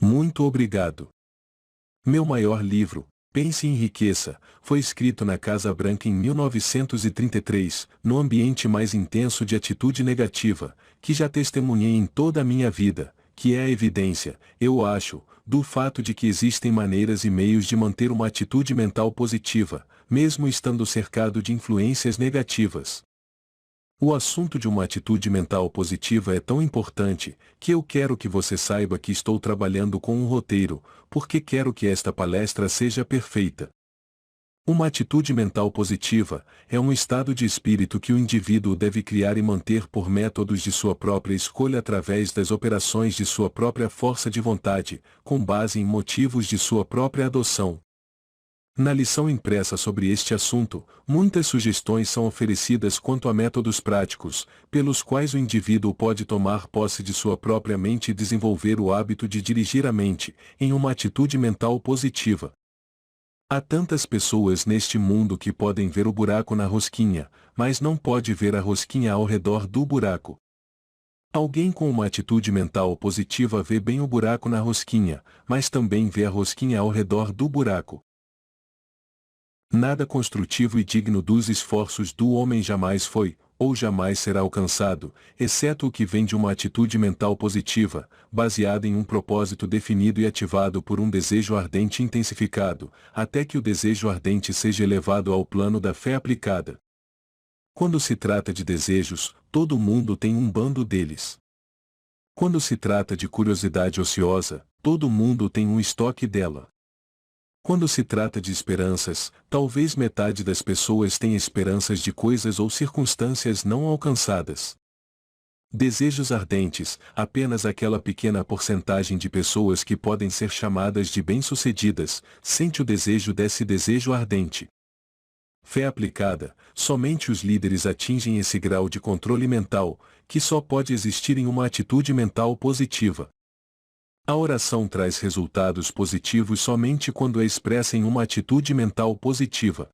Muito obrigado. Meu maior livro, Pense e Enriqueça, foi escrito na Casa Branca em 1933, no ambiente mais intenso de atitude negativa, que já testemunhei em toda a minha vida, que é a evidência, eu acho, do fato de que existem maneiras e meios de manter uma atitude mental positiva, mesmo estando cercado de influências negativas. O assunto de uma atitude mental positiva é tão importante, que eu quero que você saiba que estou trabalhando com um roteiro, porque quero que esta palestra seja perfeita. Uma atitude mental positiva é um estado de espírito que o indivíduo deve criar e manter por métodos de sua própria escolha através das operações de sua própria força de vontade, com base em motivos de sua própria adoção. Na lição impressa sobre este assunto, muitas sugestões são oferecidas quanto a métodos práticos, pelos quais o indivíduo pode tomar posse de sua própria mente e desenvolver o hábito de dirigir a mente, em uma atitude mental positiva. Há tantas pessoas neste mundo que podem ver o buraco na rosquinha, mas não pode ver a rosquinha ao redor do buraco. Alguém com uma atitude mental positiva vê bem o buraco na rosquinha, mas também vê a rosquinha ao redor do buraco. Nada construtivo e digno dos esforços do homem jamais foi, ou jamais será alcançado, exceto o que vem de uma atitude mental positiva, baseada em um propósito definido e ativado por um desejo ardente intensificado, até que o desejo ardente seja elevado ao plano da fé aplicada. Quando se trata de desejos, todo mundo tem um bando deles. Quando se trata de curiosidade ociosa, todo mundo tem um estoque dela. Quando se trata de esperanças, talvez metade das pessoas tenha esperanças de coisas ou circunstâncias não alcançadas. Desejos ardentes, apenas aquela pequena porcentagem de pessoas que podem ser chamadas de bem-sucedidas, sente o desejo desse desejo ardente. Fé aplicada, somente os líderes atingem esse grau de controle mental, que só pode existir em uma atitude mental positiva. A oração traz resultados positivos somente quando é expressa em uma atitude mental positiva.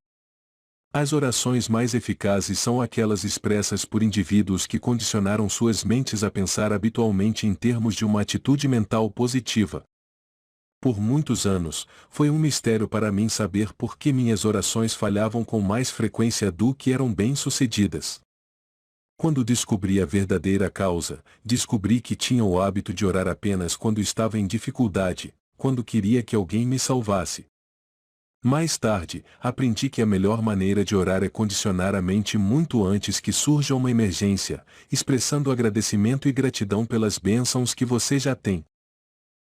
As orações mais eficazes são aquelas expressas por indivíduos que condicionaram suas mentes a pensar habitualmente em termos de uma atitude mental positiva. Por muitos anos, foi um mistério para mim saber por que minhas orações falhavam com mais frequência do que eram bem-sucedidas. Quando descobri a verdadeira causa, descobri que tinha o hábito de orar apenas quando estava em dificuldade, quando queria que alguém me salvasse. Mais tarde, aprendi que a melhor maneira de orar é condicionar a mente muito antes que surja uma emergência, expressando agradecimento e gratidão pelas bênçãos que você já tem.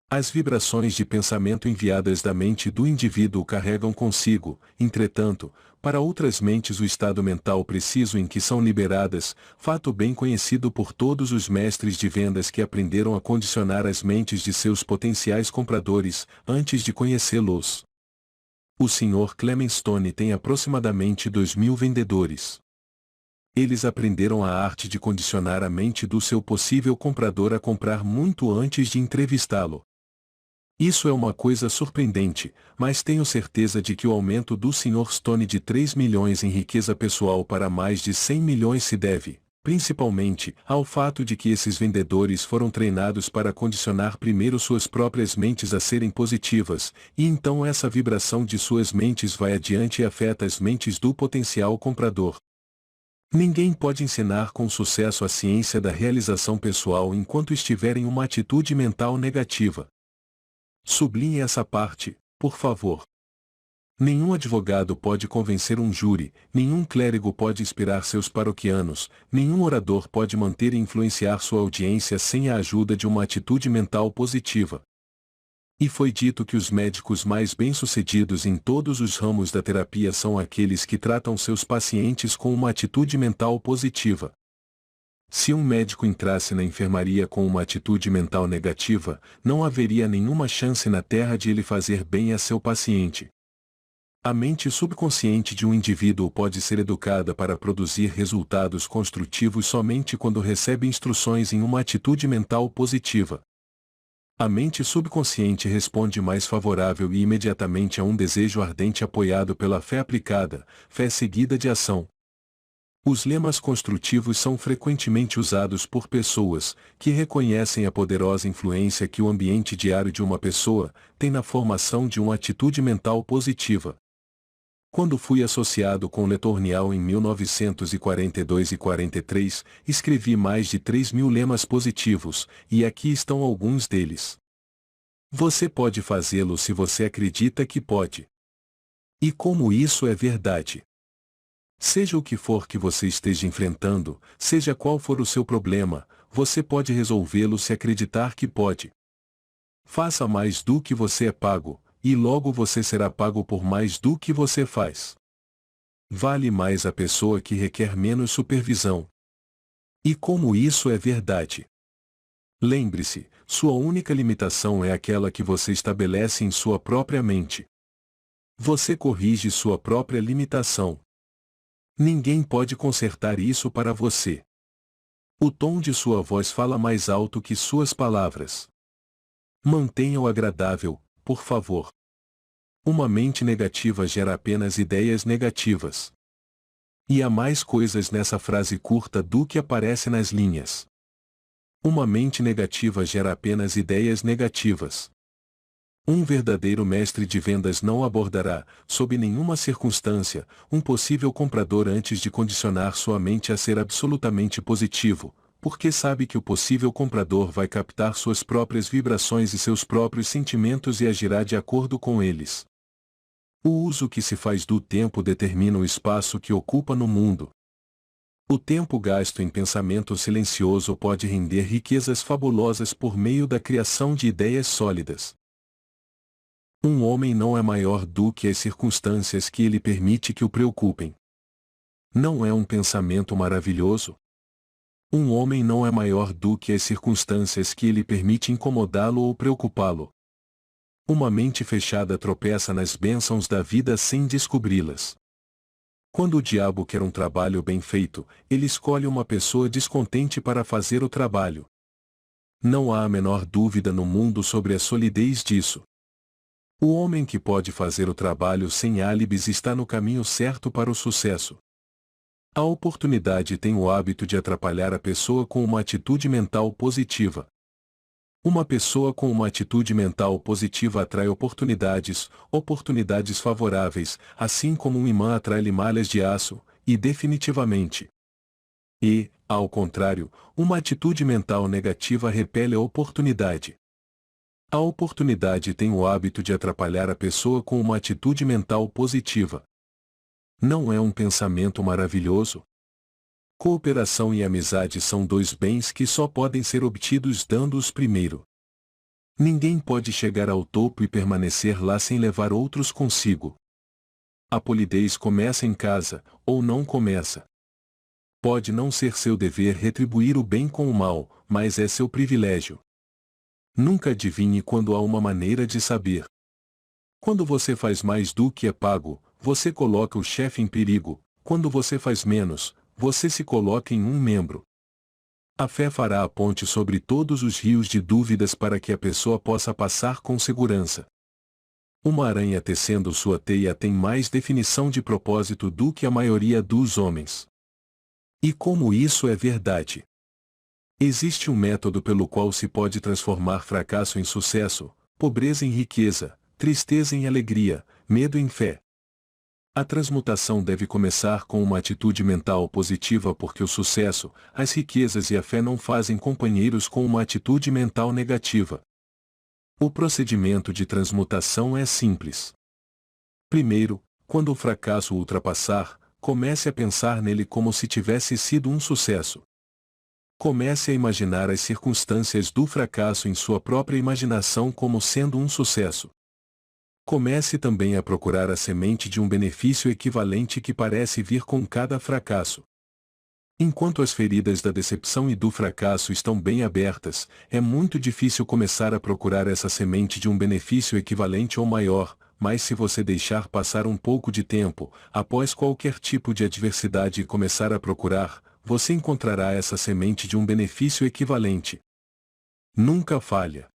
As vibrações de pensamento enviadas da mente do indivíduo carregam consigo, entretanto, para outras mentes o estado mental preciso em que são liberadas, fato bem conhecido por todos os mestres de vendas que aprenderam a condicionar as mentes de seus potenciais compradores, antes de conhecê-los. O Sr. Clement Stone tem aproximadamente 2.000 vendedores. Eles aprenderam a arte de condicionar a mente do seu possível comprador a comprar muito antes de entrevistá-lo. Isso é uma coisa surpreendente, mas tenho certeza de que o aumento do Sr. Stone de 3 milhões em riqueza pessoal para mais de 100 milhões se deve, principalmente, ao fato de que esses vendedores foram treinados para condicionar primeiro suas próprias mentes a serem positivas, e então essa vibração de suas mentes vai adiante e afeta as mentes do potencial comprador. Ninguém pode ensinar com sucesso a ciência da realização pessoal enquanto estiver em uma atitude mental negativa. Sublinhe essa parte, por favor. Nenhum advogado pode convencer um júri, nenhum clérigo pode inspirar seus paroquianos, nenhum orador pode manter e influenciar sua audiência sem a ajuda de uma atitude mental positiva. E foi dito que os médicos mais bem-sucedidos em todos os ramos da terapia são aqueles que tratam seus pacientes com uma atitude mental positiva. Se um médico entrasse na enfermaria com uma atitude mental negativa, não haveria nenhuma chance na Terra de ele fazer bem a seu paciente. A mente subconsciente de um indivíduo pode ser educada para produzir resultados construtivos somente quando recebe instruções em uma atitude mental positiva. A mente subconsciente responde mais favorável e imediatamente a um desejo ardente apoiado pela fé aplicada, fé seguida de ação. Os lemas construtivos são frequentemente usados por pessoas que reconhecem a poderosa influência que o ambiente diário de uma pessoa tem na formação de uma atitude mental positiva. Quando fui associado com Letourneau em 1942 e 43, escrevi mais de 3.000 lemas positivos, e aqui estão alguns deles. Você pode fazê-lo se você acredita que pode. E como isso é verdade? Seja o que for que você esteja enfrentando, seja qual for o seu problema, você pode resolvê-lo se acreditar que pode. Faça mais do que você é pago, e logo você será pago por mais do que você faz. Vale mais a pessoa que requer menos supervisão. E como isso é verdade? Lembre-se, sua única limitação é aquela que você estabelece em sua própria mente. Você corrige sua própria limitação. Ninguém pode consertar isso para você. O tom de sua voz fala mais alto que suas palavras. Mantenha-o agradável, por favor. Uma mente negativa gera apenas ideias negativas. E há mais coisas nessa frase curta do que aparece nas linhas. Uma mente negativa gera apenas ideias negativas. Um verdadeiro mestre de vendas não abordará, sob nenhuma circunstância, um possível comprador antes de condicionar sua mente a ser absolutamente positivo, porque sabe que o possível comprador vai captar suas próprias vibrações e seus próprios sentimentos e agirá de acordo com eles. O uso que se faz do tempo determina o espaço que ocupa no mundo. O tempo gasto em pensamento silencioso pode render riquezas fabulosas por meio da criação de ideias sólidas. Um homem não é maior do que as circunstâncias que ele permite que o preocupem. Não é um pensamento maravilhoso? Um homem não é maior do que as circunstâncias que ele permite incomodá-lo ou preocupá-lo. Uma mente fechada tropeça nas bênçãos da vida sem descobri-las. Quando o diabo quer um trabalho bem feito, ele escolhe uma pessoa descontente para fazer o trabalho. Não há a menor dúvida no mundo sobre a solidez disso. O homem que pode fazer o trabalho sem álibis está no caminho certo para o sucesso. A oportunidade tem o hábito de atrapalhar a pessoa com uma atitude mental positiva. Uma pessoa com uma atitude mental positiva atrai oportunidades favoráveis, assim como um imã atrai limalhas de aço, e definitivamente. E, ao contrário, uma atitude mental negativa repele a oportunidade. A oportunidade tem o hábito de atrapalhar a pessoa com uma atitude mental positiva. Não é um pensamento maravilhoso? Cooperação e amizade são dois bens que só podem ser obtidos dando-os primeiro. Ninguém pode chegar ao topo e permanecer lá sem levar outros consigo. A polidez começa em casa, ou não começa. Pode não ser seu dever retribuir o bem com o mal, mas é seu privilégio. Nunca adivinhe quando há uma maneira de saber. Quando você faz mais do que é pago, você coloca o chefe em perigo. Quando você faz menos, você se coloca em um membro. A fé fará a ponte sobre todos os rios de dúvidas para que a pessoa possa passar com segurança. Uma aranha tecendo sua teia tem mais definição de propósito do que a maioria dos homens. E como isso é verdade? Existe um método pelo qual se pode transformar fracasso em sucesso, pobreza em riqueza, tristeza em alegria, medo em fé. A transmutação deve começar com uma atitude mental positiva porque o sucesso, as riquezas e a fé não fazem companheiros com uma atitude mental negativa. O procedimento de transmutação é simples. Primeiro, quando o fracasso o ultrapassar, comece a pensar nele como se tivesse sido um sucesso. Comece a imaginar as circunstâncias do fracasso em sua própria imaginação como sendo um sucesso. Comece também a procurar a semente de um benefício equivalente que parece vir com cada fracasso. Enquanto as feridas da decepção e do fracasso estão bem abertas, é muito difícil começar a procurar essa semente de um benefício equivalente ou maior, mas se você deixar passar um pouco de tempo, após qualquer tipo de adversidade e começar a procurar, você encontrará essa semente de um benefício equivalente. Nunca falha.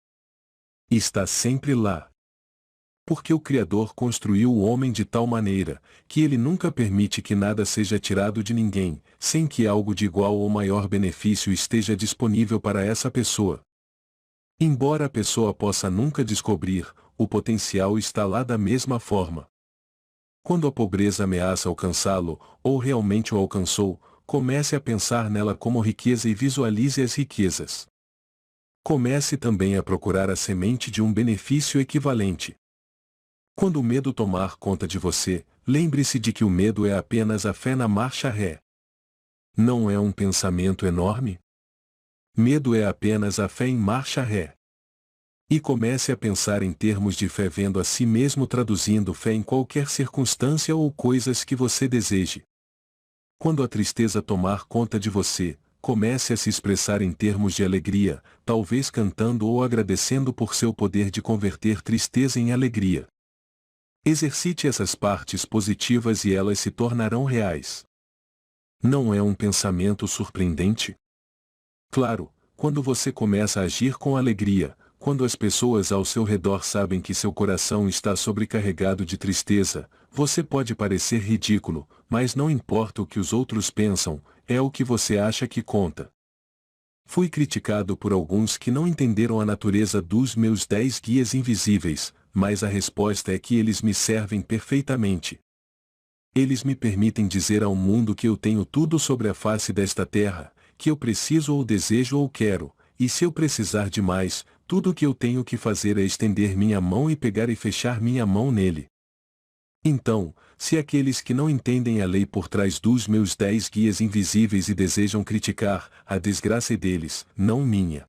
Está sempre lá. Porque o Criador construiu o homem de tal maneira, que ele nunca permite que nada seja tirado de ninguém, sem que algo de igual ou maior benefício esteja disponível para essa pessoa. Embora a pessoa possa nunca descobrir, o potencial está lá da mesma forma. Quando a pobreza ameaça alcançá-lo, ou realmente o alcançou, comece a pensar nela como riqueza e visualize as riquezas. Comece também a procurar a semente de um benefício equivalente. Quando o medo tomar conta de você, lembre-se de que o medo é apenas a fé na marcha ré. Não é um pensamento enorme? Medo é apenas a fé em marcha ré. E comece a pensar em termos de fé vendo a si mesmo traduzindo fé em qualquer circunstância ou coisas que você deseje. Quando a tristeza tomar conta de você, comece a se expressar em termos de alegria, talvez cantando ou agradecendo por seu poder de converter tristeza em alegria. Exercite essas partes positivas e elas se tornarão reais. Não é um pensamento surpreendente? Claro, quando você começa a agir com alegria, quando as pessoas ao seu redor sabem que seu coração está sobrecarregado de tristeza, você pode parecer ridículo, mas não importa o que os outros pensam, é o que você acha que conta. Fui criticado por alguns que não entenderam a natureza dos meus 10 guias invisíveis, mas a resposta é que eles me servem perfeitamente. Eles me permitem dizer ao mundo que eu tenho tudo sobre a face desta terra, que eu preciso ou desejo ou quero, e se eu precisar de mais, tudo o que eu tenho que fazer é estender minha mão e pegar e fechar minha mão nele. Então, se aqueles que não entendem a lei por trás dos meus 10 guias invisíveis e desejam criticar, a desgraça é deles, não minha.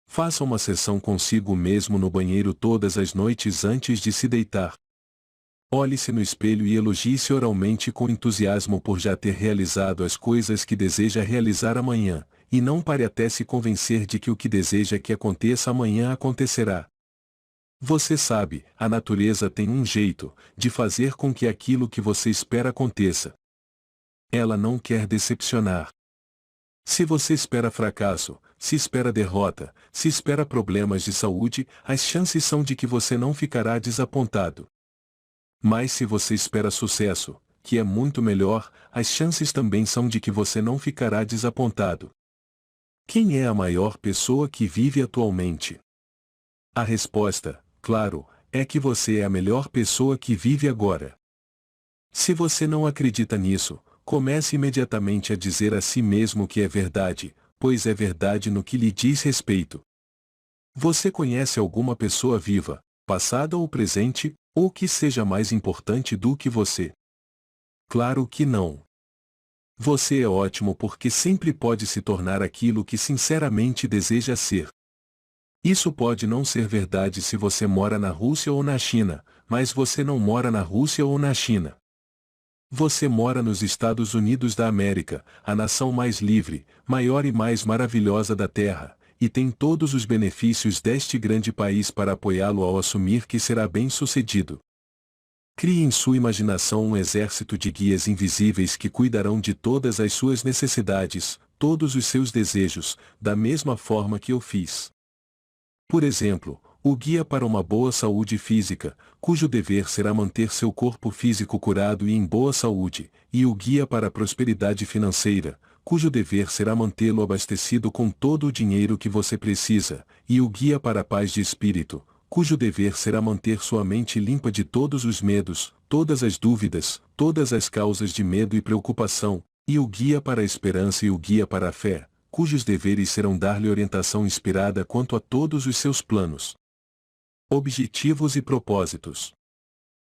Faça uma sessão consigo mesmo no banheiro todas as noites antes de se deitar. Olhe-se no espelho e elogie-se oralmente com entusiasmo por já ter realizado as coisas que deseja realizar amanhã, e não pare até se convencer de que o que deseja que aconteça amanhã acontecerá. Você sabe, a natureza tem um jeito de fazer com que aquilo que você espera aconteça. Ela não quer decepcionar. Se você espera fracasso, se espera derrota, se espera problemas de saúde, as chances são de que você não ficará desapontado. Mas se você espera sucesso, que é muito melhor, as chances também são de que você não ficará desapontado. Quem é a maior pessoa que vive atualmente? A resposta, claro, é que você é a melhor pessoa que vive agora. Se você não acredita nisso, comece imediatamente a dizer a si mesmo que é verdade, pois é verdade no que lhe diz respeito. Você conhece alguma pessoa viva, passada ou presente, ou que seja mais importante do que você? Claro que não. Você é ótimo porque sempre pode se tornar aquilo que sinceramente deseja ser. Isso pode não ser verdade se você mora na Rússia ou na China, mas você não mora na Rússia ou na China. Você mora nos Estados Unidos da América, a nação mais livre, maior e mais maravilhosa da Terra, e tem todos os benefícios deste grande país para apoiá-lo ao assumir que será bem-sucedido. Crie em sua imaginação um exército de guias invisíveis que cuidarão de todas as suas necessidades, todos os seus desejos, da mesma forma que eu fiz. Por exemplo, o guia para uma boa saúde física, cujo dever será manter seu corpo físico curado e em boa saúde, e o guia para a prosperidade financeira, cujo dever será mantê-lo abastecido com todo o dinheiro que você precisa, e o guia para a paz de espírito, cujo dever será manter sua mente limpa de todos os medos, todas as dúvidas, todas as causas de medo e preocupação, e o guia para a esperança e o guia para a fé, cujos deveres serão dar-lhe orientação inspirada quanto a todos os seus planos, objetivos e propósitos.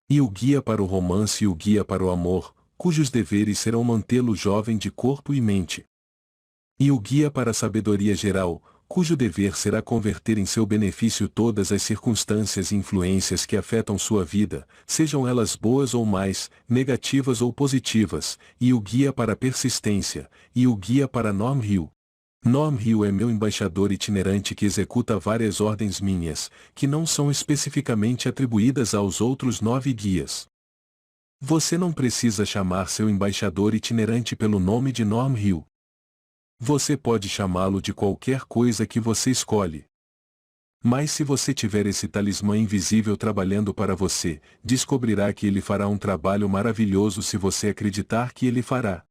E o guia para o romance e o guia para o amor, cujos deveres serão mantê-lo jovem de corpo e mente. E o guia para a sabedoria geral, cujo dever será converter em seu benefício todas as circunstâncias e influências que afetam sua vida, sejam elas boas ou mais, negativas ou positivas, e o guia para a persistência, e o guia para Norm Hill. Norm Hill é meu embaixador itinerante que executa várias ordens minhas, que não são especificamente atribuídas aos outros 9 guias. Você não precisa chamar seu embaixador itinerante pelo nome de Norm Hill. Você pode chamá-lo de qualquer coisa que você escolhe. Mas se você tiver esse talismã invisível trabalhando para você, descobrirá que ele fará um trabalho maravilhoso se você acreditar que ele fará.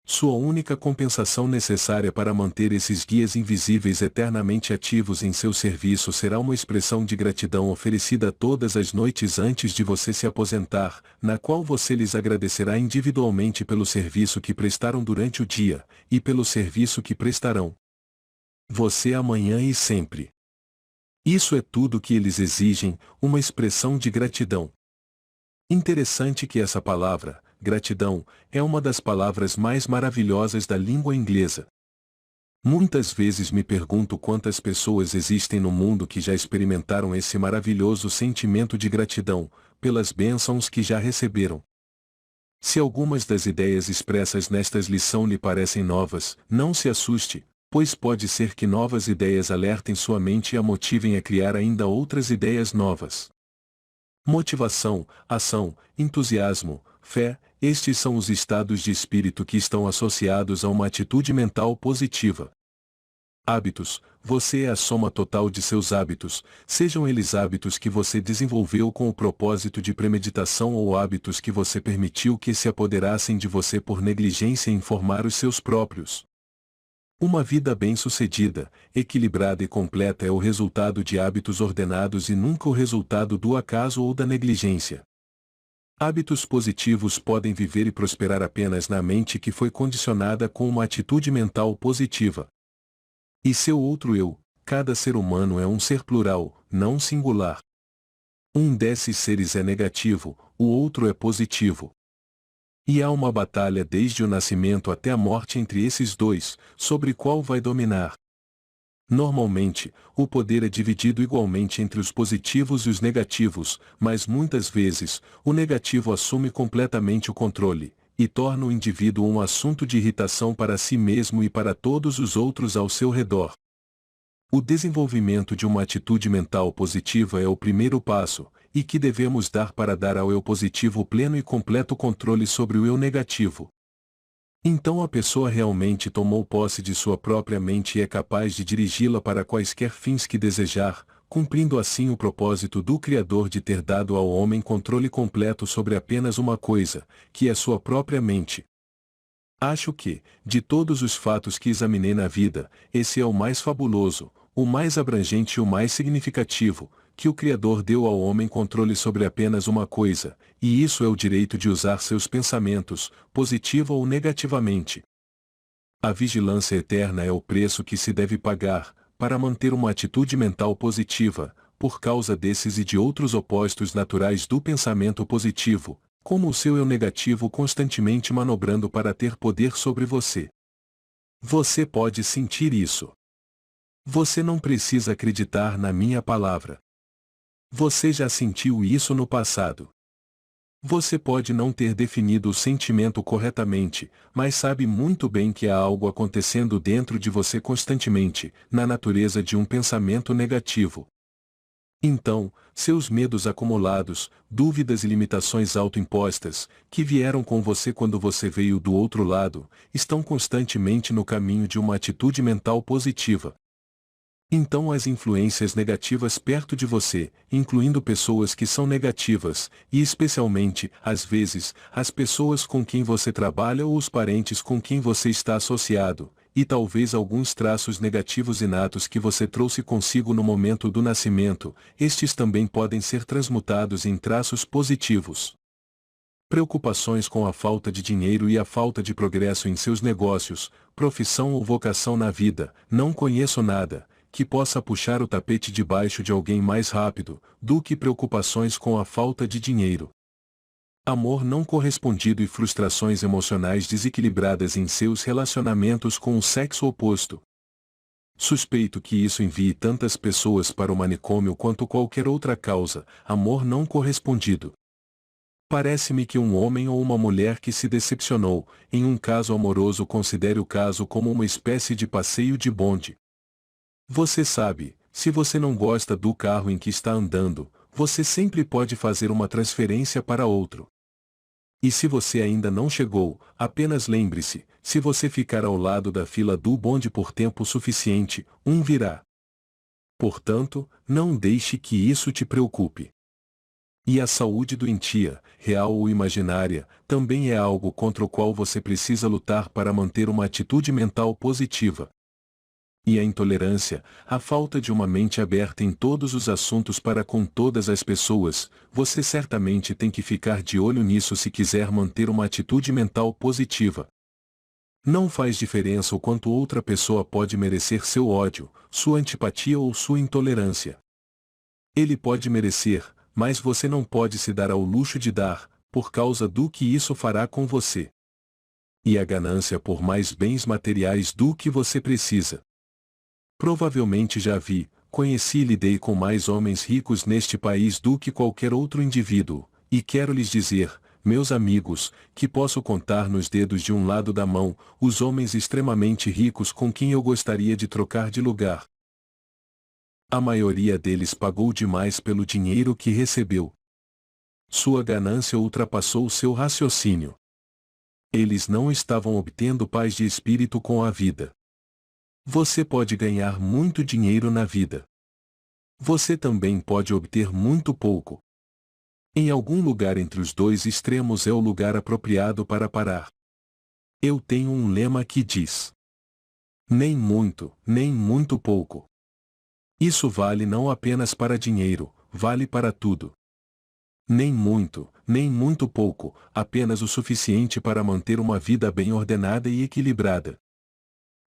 Sua única compensação necessária para manter esses guias invisíveis eternamente ativos em seu serviço será uma expressão de gratidão oferecida todas as noites antes de você se aposentar, na qual você lhes agradecerá individualmente pelo serviço que prestaram durante o dia, e pelo serviço que prestarão você amanhã e sempre. Isso é tudo que eles exigem, uma expressão de gratidão. Interessante que essa palavra, gratidão, é uma das palavras mais maravilhosas da língua inglesa. Muitas vezes me pergunto quantas pessoas existem no mundo que já experimentaram esse maravilhoso sentimento de gratidão, pelas bênçãos que já receberam. Se algumas das ideias expressas nestas lições lhe parecem novas, não se assuste, pois pode ser que novas ideias alertem sua mente e a motivem a criar ainda outras ideias novas. Motivação, ação, entusiasmo, fé, estes são os estados de espírito que estão associados a uma atitude mental positiva. Hábitos, você é a soma total de seus hábitos, sejam eles hábitos que você desenvolveu com o propósito de premeditação ou hábitos que você permitiu que se apoderassem de você por negligência em formar os seus próprios. Uma vida bem-sucedida, equilibrada e completa é o resultado de hábitos ordenados e nunca o resultado do acaso ou da negligência. Hábitos positivos podem viver e prosperar apenas na mente que foi condicionada com uma atitude mental positiva. E seu outro eu, cada ser humano é um ser plural, não singular. Um desses seres é negativo, o outro é positivo. E há uma batalha desde o nascimento até a morte entre esses dois, sobre qual vai dominar. Normalmente, o poder é dividido igualmente entre os positivos e os negativos, mas muitas vezes, o negativo assume completamente o controle, e torna o indivíduo um assunto de irritação para si mesmo e para todos os outros ao seu redor. O desenvolvimento de uma atitude mental positiva é o primeiro passo, e que devemos dar para dar ao eu positivo pleno e completo controle sobre o eu negativo. Então a pessoa realmente tomou posse de sua própria mente e é capaz de dirigi-la para quaisquer fins que desejar, cumprindo assim o propósito do Criador de ter dado ao homem controle completo sobre apenas uma coisa, que é sua própria mente. Acho que, de todos os fatos que examinei na vida, esse é o mais fabuloso, o mais abrangente e o mais significativo, que o Criador deu ao homem controle sobre apenas uma coisa, e isso é o direito de usar seus pensamentos, positiva ou negativamente. A vigilância eterna é o preço que se deve pagar, para manter uma atitude mental positiva, por causa desses e de outros opostos naturais do pensamento positivo, como o seu eu negativo constantemente manobrando para ter poder sobre você. Você pode sentir isso. Você não precisa acreditar na minha palavra. Você já sentiu isso no passado. Você pode não ter definido o sentimento corretamente, mas sabe muito bem que há algo acontecendo dentro de você constantemente, na natureza de um pensamento negativo. Então, seus medos acumulados, dúvidas e limitações autoimpostas, que vieram com você quando você veio do outro lado, estão constantemente no caminho de uma atitude mental positiva. Então as influências negativas perto de você, incluindo pessoas que são negativas, e especialmente, às vezes, as pessoas com quem você trabalha ou os parentes com quem você está associado, e talvez alguns traços negativos inatos que você trouxe consigo no momento do nascimento, estes também podem ser transmutados em traços positivos. Preocupações com a falta de dinheiro e a falta de progresso em seus negócios, profissão ou vocação na vida, não conheço nada que possa puxar o tapete debaixo de alguém mais rápido, do que preocupações com a falta de dinheiro. Amor não correspondido e frustrações emocionais desequilibradas em seus relacionamentos com o sexo oposto. Suspeito que isso envie tantas pessoas para o manicômio quanto qualquer outra causa, amor não correspondido. Parece-me que um homem ou uma mulher que se decepcionou, em um caso amoroso considere o caso como uma espécie de passeio de bonde. Você sabe, se você não gosta do carro em que está andando, você sempre pode fazer uma transferência para outro. E se você ainda não chegou, apenas lembre-se, se você ficar ao lado da fila do bonde por tempo suficiente, um virá. Portanto, não deixe que isso te preocupe. E a saúde doentia, real ou imaginária, também é algo contra o qual você precisa lutar para manter uma atitude mental positiva. E a intolerância, a falta de uma mente aberta em todos os assuntos para com todas as pessoas, você certamente tem que ficar de olho nisso se quiser manter uma atitude mental positiva. Não faz diferença o quanto outra pessoa pode merecer seu ódio, sua antipatia ou sua intolerância. Ele pode merecer, mas você não pode se dar ao luxo de dar, por causa do que isso fará com você. E a ganância por mais bens materiais do que você precisa. Provavelmente já vi, conheci e lidei com mais homens ricos neste país do que qualquer outro indivíduo, e quero lhes dizer, meus amigos, que posso contar nos dedos de um lado da mão, os homens extremamente ricos com quem eu gostaria de trocar de lugar. A maioria deles pagou demais pelo dinheiro que recebeu. Sua ganância ultrapassou seu raciocínio. Eles não estavam obtendo paz de espírito com a vida. Você pode ganhar muito dinheiro na vida. Você também pode obter muito pouco. Em algum lugar entre os dois extremos é o lugar apropriado para parar. Eu tenho um lema que diz: nem muito pouco. Isso vale não apenas para dinheiro, vale para tudo. Nem muito pouco, apenas o suficiente para manter uma vida bem ordenada e equilibrada.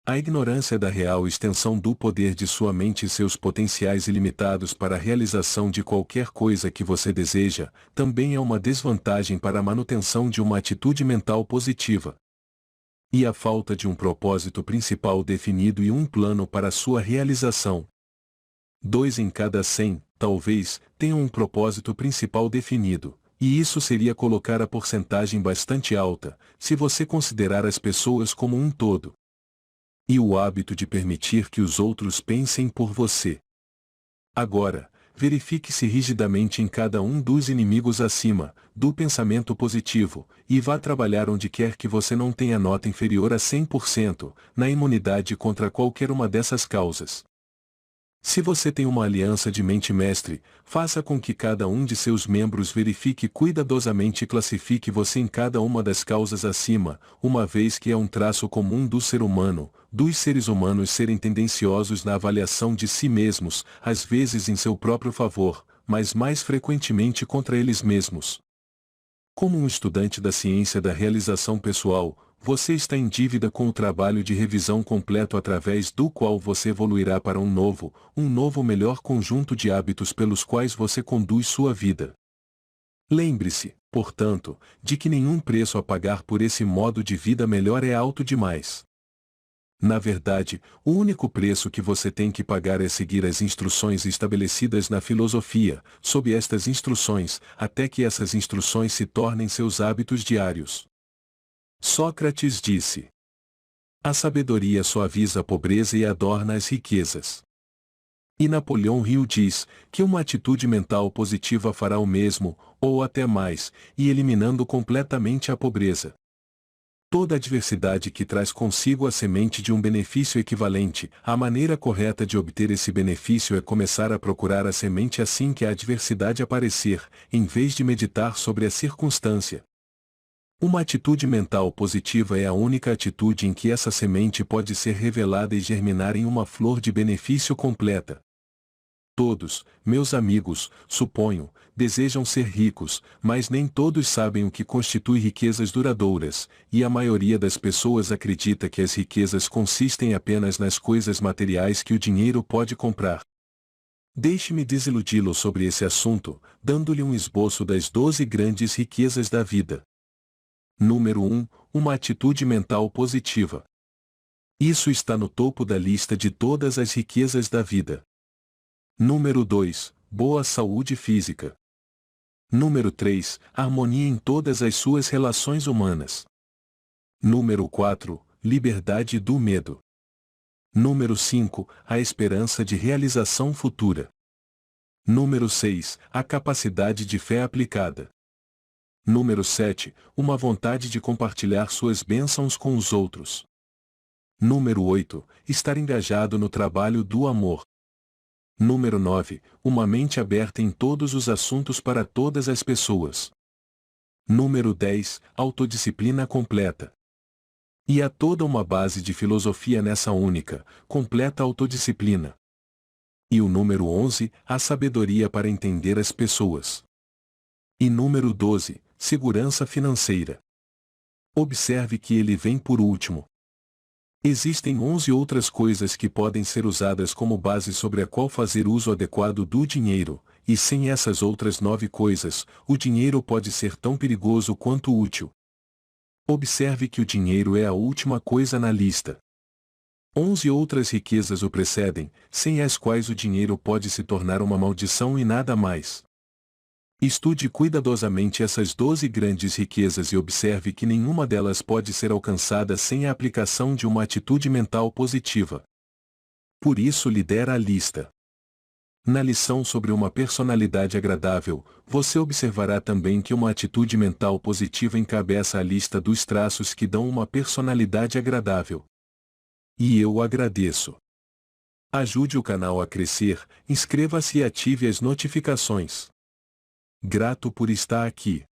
A ignorância da real extensão do poder de sua mente e seus potenciais ilimitados para a realização de qualquer coisa que você deseja, também é uma desvantagem para a manutenção de uma atitude mental positiva. E a falta de um propósito principal definido e um plano para sua realização. 2 em cada 100, talvez, tenham um propósito principal definido, e isso seria colocar a porcentagem bastante alta, se você considerar as pessoas como um todo. E o hábito de permitir que os outros pensem por você. Agora, verifique-se rigidamente em cada um dos inimigos acima, do pensamento positivo, e vá trabalhar onde quer que você não tenha nota inferior a 100%, na imunidade contra qualquer uma dessas causas. Se você tem uma aliança de mente mestre, faça com que cada um de seus membros verifique cuidadosamente e classifique você em cada uma das causas acima, uma vez que é um traço comum do ser humano, dos seres humanos serem tendenciosos na avaliação de si mesmos, às vezes em seu próprio favor, mas mais frequentemente contra eles mesmos. Como um estudante da ciência da realização pessoal, você está em dívida com o trabalho de revisão completo através do qual você evoluirá para um novo melhor conjunto de hábitos pelos quais você conduz sua vida. Lembre-se, portanto, de que nenhum preço a pagar por esse modo de vida melhor é alto demais. Na verdade, o único preço que você tem que pagar é seguir as instruções estabelecidas na filosofia, sob estas instruções, até que essas instruções se tornem seus hábitos diários. Sócrates disse: a sabedoria suaviza a pobreza e adorna as riquezas. E Napoleão Hill diz que uma atitude mental positiva fará o mesmo, ou até mais, e eliminando completamente a pobreza. Toda adversidade que traz consigo a semente de um benefício equivalente, a maneira correta de obter esse benefício é começar a procurar a semente assim que a adversidade aparecer, em vez de meditar sobre a circunstância. Uma atitude mental positiva é a única atitude em que essa semente pode ser revelada e germinar em uma flor de benefício completa. Todos, meus amigos, suponho, desejam ser ricos, mas nem todos sabem o que constitui riquezas duradouras, e a maioria das pessoas acredita que as riquezas consistem apenas nas coisas materiais que o dinheiro pode comprar. Deixe-me desiludi-lo sobre esse assunto, dando-lhe um esboço das 12 grandes riquezas da vida. Número 1. Uma atitude mental positiva. Isso está no topo da lista de todas as riquezas da vida. Número 2. Boa saúde física. Número 3. Harmonia em todas as suas relações humanas. Número 4. Liberdade do medo. Número 5. A esperança de realização futura. Número 6. A capacidade de fé aplicada. Número 7. Uma vontade de compartilhar suas bênçãos com os outros. Número 8. Estar engajado no trabalho do amor. Número 9. Uma mente aberta em todos os assuntos para todas as pessoas. Número 10. Autodisciplina completa. E há toda uma base de filosofia nessa única, completa autodisciplina. E o número 11. A sabedoria para entender as pessoas. E número 12. Segurança financeira. Observe que ele vem por último. Existem 11 outras coisas que podem ser usadas como base sobre a qual fazer uso adequado do dinheiro, e sem essas outras 9 coisas, o dinheiro pode ser tão perigoso quanto útil. Observe que o dinheiro é a última coisa na lista. 11 outras riquezas o precedem, sem as quais o dinheiro pode se tornar uma maldição e nada mais. Estude cuidadosamente essas 12 grandes riquezas e observe que nenhuma delas pode ser alcançada sem a aplicação de uma atitude mental positiva. Por isso lidera a lista. Na lição sobre uma personalidade agradável, você observará também que uma atitude mental positiva encabeça a lista dos traços que dão uma personalidade agradável. E eu agradeço. Ajude o canal a crescer, inscreva-se e ative as notificações. Grato por estar aqui.